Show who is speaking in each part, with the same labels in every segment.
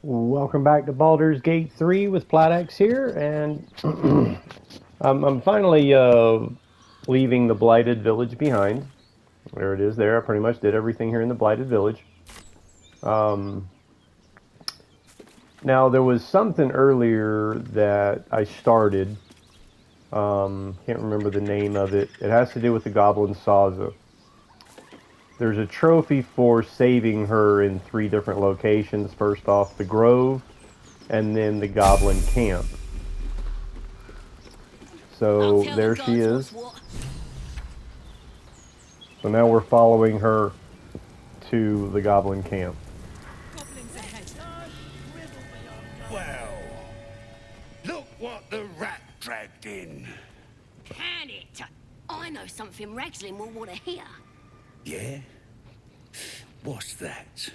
Speaker 1: Welcome back to Baldur's Gate 3 with Platex here, and I'm finally leaving the Blighted Village behind. There it is there. I pretty much did everything here in the Blighted Village. Um, Now, there was something earlier that I started. Can't remember the name of it. It has to do with the Goblin Saza. There's a trophy for saving her in three different locations. First off, the Grove, and then the Goblin Camp. So there she is. So now we're following her to the Goblin Camp.
Speaker 2: Well, look what the rat dragged in.
Speaker 3: Can it? I know something Ragslin will want to hear.
Speaker 2: Yeah? What's that?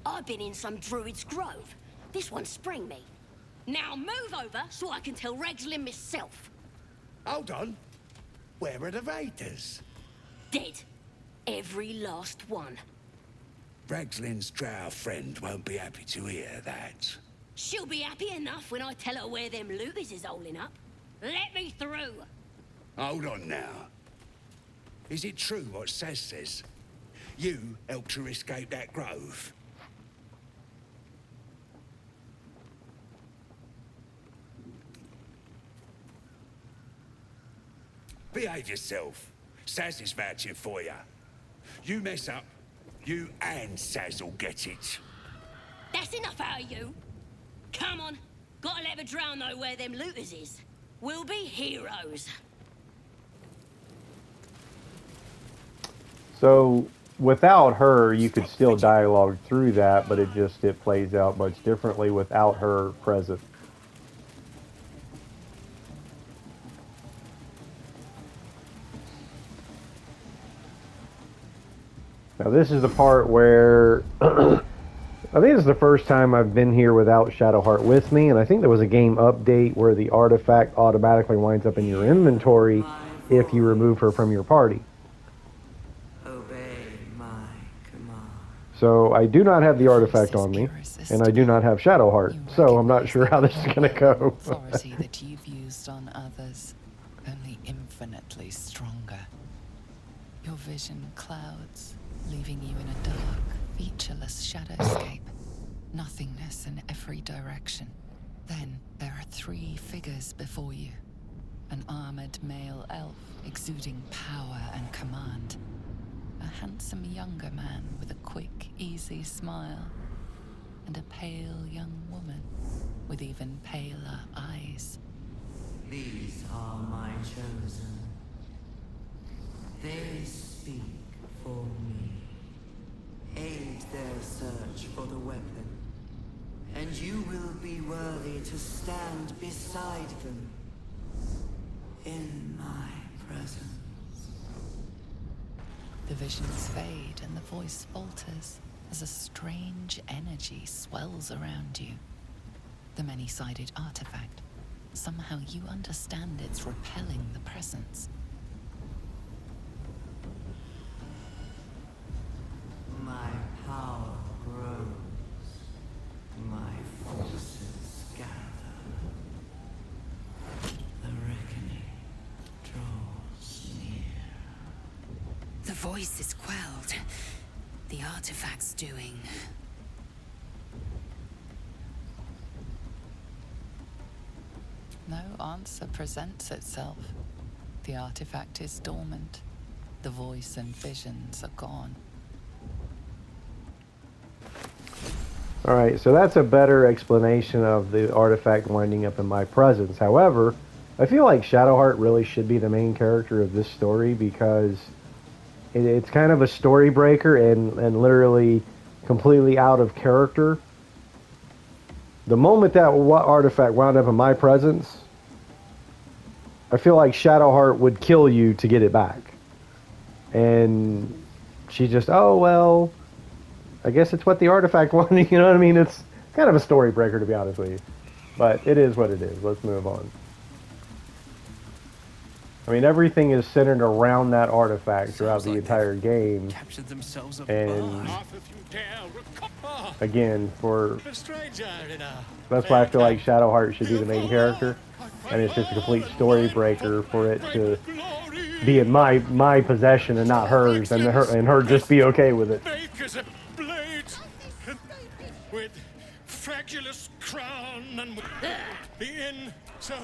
Speaker 3: I've been in some druid's grove. This one sprang me. Now move over so I can tell Ragslin myself.
Speaker 2: Hold on. Where are the raiders?
Speaker 3: Dead. Every last one.
Speaker 2: Ragslin's drow friend won't be happy to hear that.
Speaker 3: She'll be happy enough when I tell her where them looters is holding up. Let me through.
Speaker 2: Hold on now. Is it true what Saz says? You helped her escape that grove? Behave yourself. Saz is vouching for you. You mess up, you and Saz will get it.
Speaker 3: That's enough out of you. Come on. Gotta let the drow know where them looters is. We'll be heroes.
Speaker 1: So without her, you could still dialogue through that, but it plays out much differently without her present. Now this is the part where I think it's the first time I've been here without Shadowheart with me, and I think there was a game update where the artifact automatically winds up in your inventory if you remove her from your party.
Speaker 4: Obey my command.
Speaker 1: So I do not have the artifact on me, and I do not have Shadowheart, so I'm not sure how this is going to go.
Speaker 5: Authority that you've used on others, only infinitely stronger. Your vision clouds, leaving you in a dark, featureless shadowscape. Nothingness in every direction. Then there are three figures before you. An armored male elf exuding power and command. A handsome younger man with a quick, easy smile. And a pale young woman with even paler eyes.
Speaker 4: These are my chosen. They speak for me. Aid their search for the weapon, and you will be worthy to stand beside them in my presence.
Speaker 5: The visions fade and the voice falters as a strange energy swells around you. The many-sided artifact. Somehow you understand it's repelling the presence.
Speaker 4: My power grows. My forces gather. The reckoning draws near.
Speaker 3: The voice is quelled. The artifact's doing.
Speaker 5: No answer presents itself. The artifact is dormant. The voice and visions are gone.
Speaker 1: Alright, so that's a better explanation of the artifact winding up in my presence. However, I feel like Shadowheart really should be the main character of this story because it's kind of a story breaker and literally completely out of character. The moment that artifact wound up in my presence, I feel like Shadowheart would kill you to get it back. And she just, oh, well, I guess it's what the artifact wanted, you know what I mean? It's kind of a story breaker, to be honest with you. But it is what it is. Let's move on. I mean, everything is centered around that artifact throughout
Speaker 2: Sounds
Speaker 1: the
Speaker 2: like
Speaker 1: entire
Speaker 2: they've
Speaker 1: game.
Speaker 2: captured themselves a
Speaker 1: And
Speaker 2: bar.
Speaker 1: again, for
Speaker 6: A stranger in a
Speaker 1: that's why I feel like Shadowheart should be the main character, and it's just a complete story breaker for it to be in my possession and not hers, and her just be okay with it.
Speaker 6: makers of blades with fragulous crown and the inn. So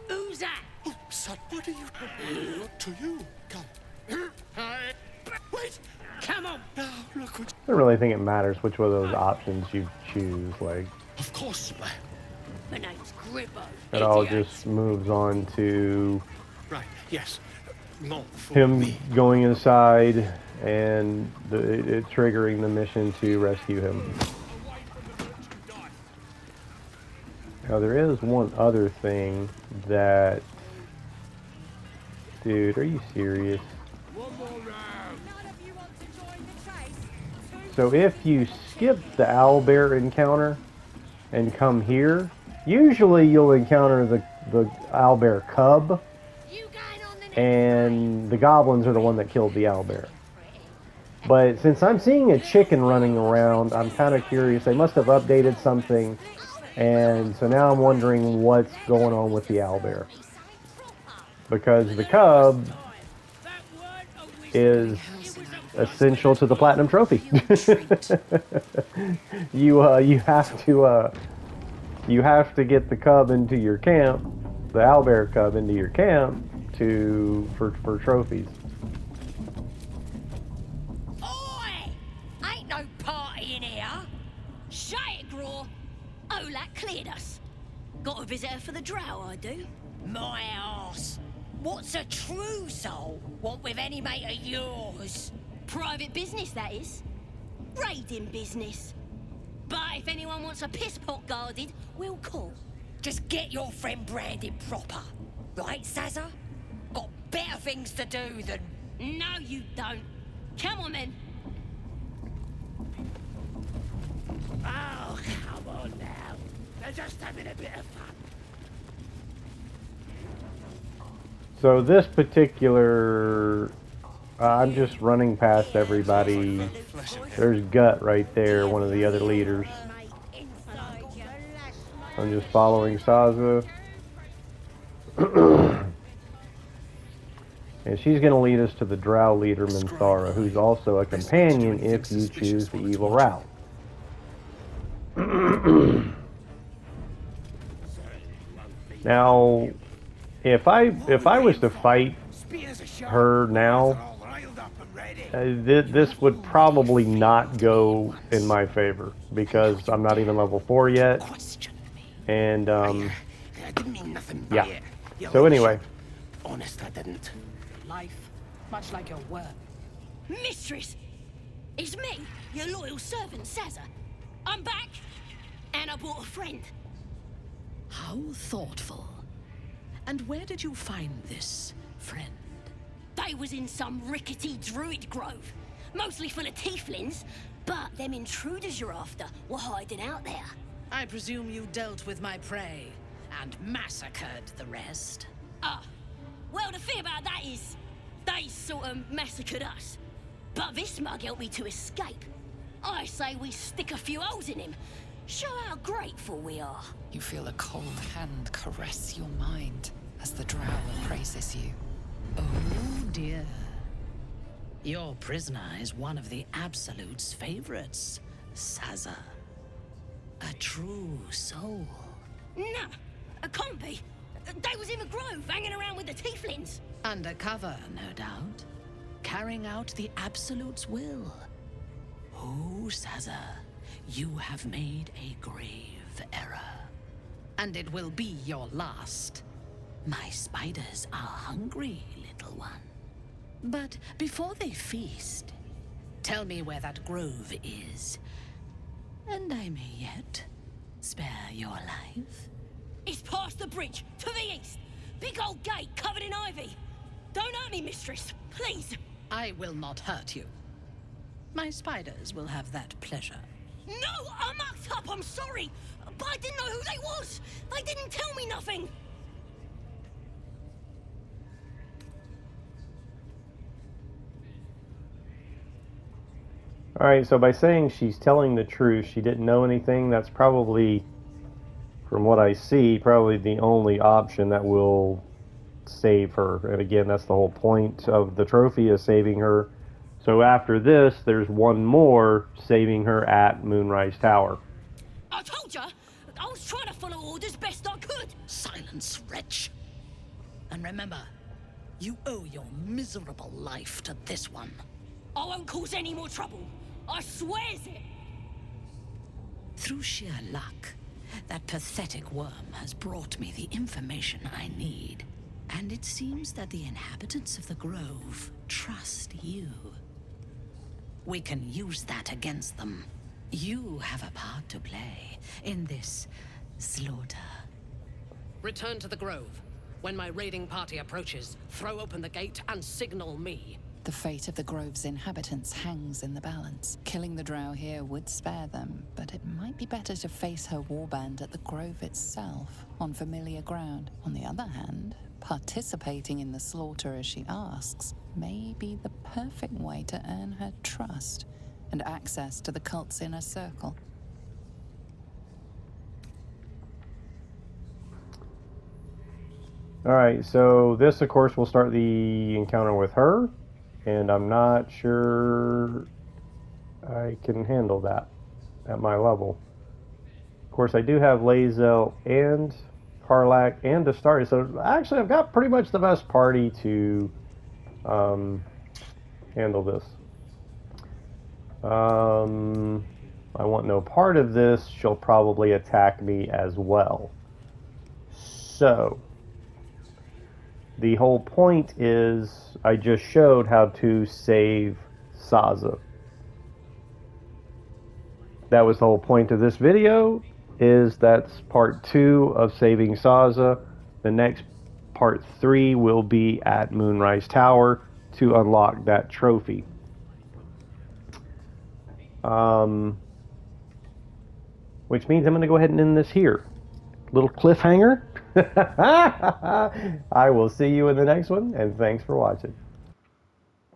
Speaker 3: Who's that?
Speaker 6: son, what are you? To you, come. I wait.
Speaker 3: Come on.
Speaker 6: Now look what.
Speaker 1: I don't really think it matters which one of those options you choose. Like,
Speaker 6: Of course,
Speaker 3: My name's Gribbo.
Speaker 1: it all
Speaker 3: idiot.
Speaker 1: just moves on to
Speaker 6: right. Yes. Not for
Speaker 1: him
Speaker 6: me.
Speaker 1: going inside and it triggering the mission to rescue him. Now there is one other thing that, dude, are you serious? So if you skip the owlbear encounter and come here, usually you'll encounter the owlbear cub,
Speaker 3: You going on the next
Speaker 1: and the goblins are the one that killed the owlbear. But since I'm seeing a chicken running around, I'm kind of curious. They must have updated something, and so now I'm wondering what's going on with the owlbear. Because the cub is essential to the platinum trophy. you have to get the cub into your camp, the owlbear cub into your camp for trophies.
Speaker 3: Oi! Ain't no party in here. Shut it, Graw. Olak cleared us. Got a visitor for the drow, I do. My arse. What's a true soul want with any mate of yours? Private business, that is. Raiding business. But if anyone wants a piss pot guarded, we'll call. Just get your friend branded proper. Right, Sazza? Got better things to do than... No, you don't. Come on, then. Oh, come on now. They're just having a bit of fun.
Speaker 1: So this particular, I'm just running past everybody. There's Gut right there, one of the other leaders. I'm just following Saza. And she's going to lead us to the drow leader, Minthara, who's also a companion if you choose the evil route. Now, if I was to fight her now, this would probably not go in my favor because I'm not even level 4 yet. And
Speaker 2: I didn't mean nothing by
Speaker 1: yeah.
Speaker 2: it. You
Speaker 1: So anyway,
Speaker 2: honest, I didn't.
Speaker 7: Life, much like your work.
Speaker 3: Mistress! It's me, your loyal servant, Sazza. I'm back, and I brought a friend.
Speaker 7: How thoughtful. And where did you find this friend?
Speaker 3: They was in some rickety druid grove, mostly full of tieflings, but them intruders you're after were hiding out there.
Speaker 7: I presume you dealt with my prey and massacred the rest.
Speaker 3: Well, the thing about that is, they sort of massacred us. But this mug helped me to escape. I say we stick a few holes in him. Show how grateful we are.
Speaker 5: You feel a cold hand caress your mind as the drow appraises you.
Speaker 7: Oh dear. Your prisoner is one of the Absolute's favorites, Sazza. A true soul.
Speaker 3: Nah, a combi. They was in the grove, hanging around with the tieflings.
Speaker 7: Undercover, no doubt. Carrying out the Absolute's will. Oh, Sazza, you have made a grave error. And it will be your last. My spiders are hungry, little one. But before they feast, tell me where that grove is. And I may yet spare your life.
Speaker 3: It's past the bridge, to the east. Big old gate covered in ivy. Don't hurt me, mistress. Please.
Speaker 7: I will not hurt you. My spiders will have that pleasure.
Speaker 3: No, I mucked up. I'm sorry. But I didn't know who they was. They didn't tell me nothing.
Speaker 1: Alright, so by saying she's telling the truth, she didn't know anything, that's probably, from what I see, probably the only option that will save her. And again, that's the whole point of the trophy, is saving her. So after this, there's one more saving her at Moonrise Tower.
Speaker 3: I told ya. I was trying to follow orders best I could.
Speaker 7: Silence, wretch. And remember, you owe your miserable life to this one.
Speaker 3: I won't cause any more trouble. I swears it.
Speaker 7: Through sheer luck, that pathetic worm has brought me the information I need. And it seems that the inhabitants of the Grove trust you. We can use that against them. You have a part to play in this slaughter.
Speaker 8: Return to the Grove. When my raiding party approaches, throw open the gate and signal me.
Speaker 5: The fate of the Grove's inhabitants hangs in the balance. Killing the drow here would spare them, but it might be better to face her warband at the Grove itself, on familiar ground. On the other hand, participating in the slaughter as she asks may be the perfect way to earn her trust and access to the cult's inner circle.
Speaker 1: Alright, so this, of course, will start the encounter with her, and I'm not sure I can handle that at my level. Of course, I do have Lae'zel and Harlak and Astari, so actually I've got pretty much the best party to handle this. I want no part of this. She'll probably attack me as well. So the whole point is, I just showed how to save Saza. That was the whole point of this video, is that's part 2 of saving Saza. The next part 3 will be at Moonrise Tower to unlock that trophy. Which means I'm going to go ahead and end this here. Little cliffhanger. I will see you in the next one, and thanks for watching.